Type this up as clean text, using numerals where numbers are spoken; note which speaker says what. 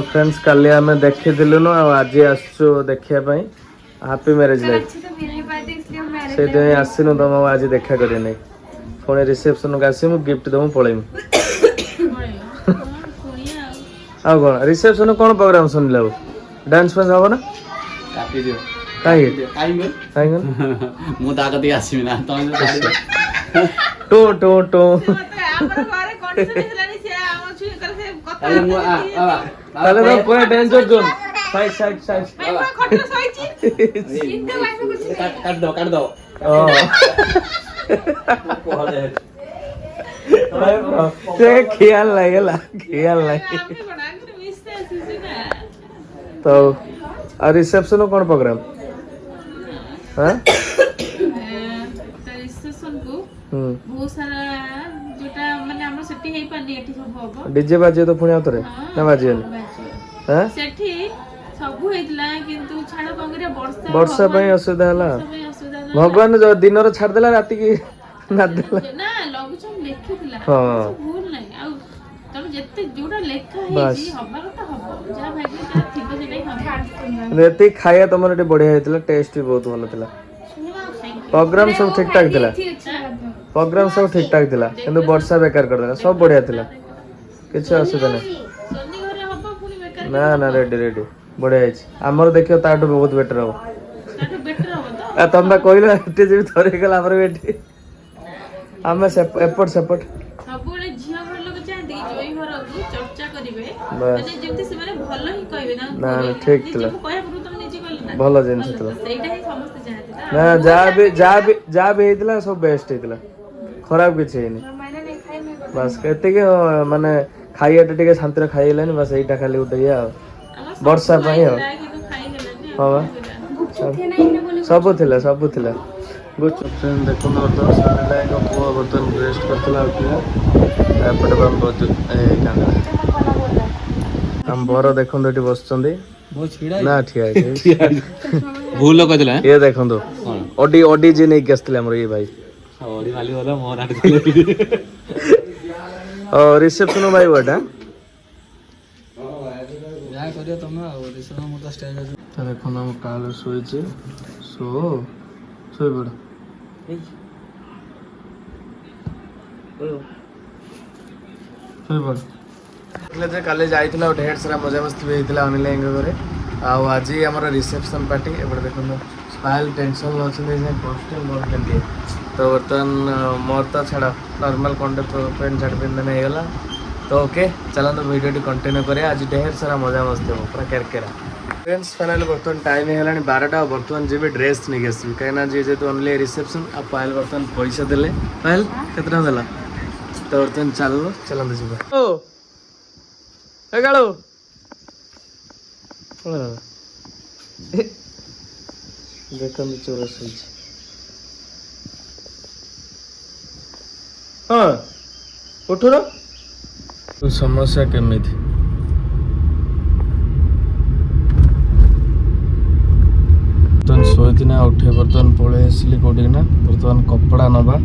Speaker 1: friends काली आम देखीलु न आज आसचु देखिया हैप्पी मैरिज लाइफ से आसनु तुम आज देखा करनी पुणी रिसेप्शन को आसमु गिफ्ट दमु पलैमु आ कौन रिसेप्शन कौन प्रोग्राम सुनिल डांस फांस हम ना
Speaker 2: मु ताकती आसमी ना
Speaker 1: टो टो टो তাহলে তো পুরো dancer zone side side side
Speaker 2: কাট দাও
Speaker 1: ও সে খেয়াল লাগেলা তো আর রিসেপশন কোন প্রোগ্রাম হ্যাঁ
Speaker 3: রিসেপশন को बहुत सारा जोटा माने हमर सेठी हेई पानी एठी सब होबो
Speaker 1: डीजे बाजे तो पुणी आतरे ना बाजे हैं
Speaker 3: सेठी सब हेतला किंतु छाड़ पंगरे
Speaker 1: वर्षा पई असुविधा हला भगवान जो दिन रो छाड़ देला राती की ना देला
Speaker 3: ना लगुचम लेखितला
Speaker 1: हां
Speaker 3: भूल नै आ तब जत्ते जोटा लेखा हेजी हबा कथा हबो जा भागी जा थिबो जेनै हम
Speaker 1: नेती खाया तमर एटे बढ़िया हेतला टेस्ट भी बहुत भलो थिला प्रोग्राम सब ठीक ठाक थिला प्रोग्राम सब ठीक ठाक थिला किंतु वर्षा बेकार कर देला सब बढ़िया थिला किछ असुविधा नै
Speaker 3: सोनी घरे हबो पुनी बेकार
Speaker 1: ना ना रेडी रेडी बढ़िया है हमर देखियो ताटो बहुत बेटर हो
Speaker 3: ताटो बेटर हबो तो
Speaker 1: आ तम्बा कहला एटे जे थरे गेला हमर बेटी हमें एपट सेपट
Speaker 3: सबुले झियो घर लोग चाहते कि जोई घर को चर्चा करिवे माने जेमति से माने भलो ही कहबे ना
Speaker 1: ना ठीक थिला
Speaker 3: कहया पुरु तुम निजे कहले ना
Speaker 1: भलो जिंस थिला
Speaker 3: सेटा ही समस्त चाहते
Speaker 1: ना जा भी हेतला सब बेस्ट हेतला खराब किछ हेनी बस कहते कि माने खाइयाटा टिके शांति रे खाइलेनी बस एटा खाली उठैया वर्षा पई हो हां सब थिला गुड फ्रेंड देखो बर्तन सारे लाइक पुआ बर्तन रेस्ट करतला एपटे बम बहुत हम बर देखो एटी बसचंदी ना ठिया
Speaker 2: भूल कह दिला
Speaker 1: ये देखो ओडी ओडी जे नहीं गस्तले हमर ये भाई
Speaker 2: ओडी वाली वाला मोर आट
Speaker 1: और रिसेप्शन भाई बटा
Speaker 2: जा करियो तुम रिसेप्शन मत स्टेज
Speaker 1: तो देखो हम काल सोइचे सोई पड़ काले जाइथिला ढेर सारा मजा मस्ती भी होइथिला अनिल घरे आज हमर रिसेप्शन पार्टी एबे देखो स्माइल टेंशन लछन कॉस्ट्यूम मोर केंदी तो बर्तन मोर तो छाड़ा नॉर्मल कंडे पेंट शर्ट पिंधने गला तो ओके चलो वीडियो कंटिन्यू करे आज ढेर सारा मजा मस्ती हो पूरा केरकेरा फ्रेंड्स फाइनल बर्तमान टाइम है 12टा बर्तमान जी ड्रेस नहीं आसबी कहीं जेहेतु ओनली रिसेप्शन आ पायल बर्तमान पैसा देले पायल केतना देला तो बर्तमान चलो चलते जी ओ ए गालो देखो चोर सही हाँ उठो ना समस्या केमी बर्तमान शोना उठे बर्तमान पलि आसली कौटी ना बर्तमान कपड़ा नवा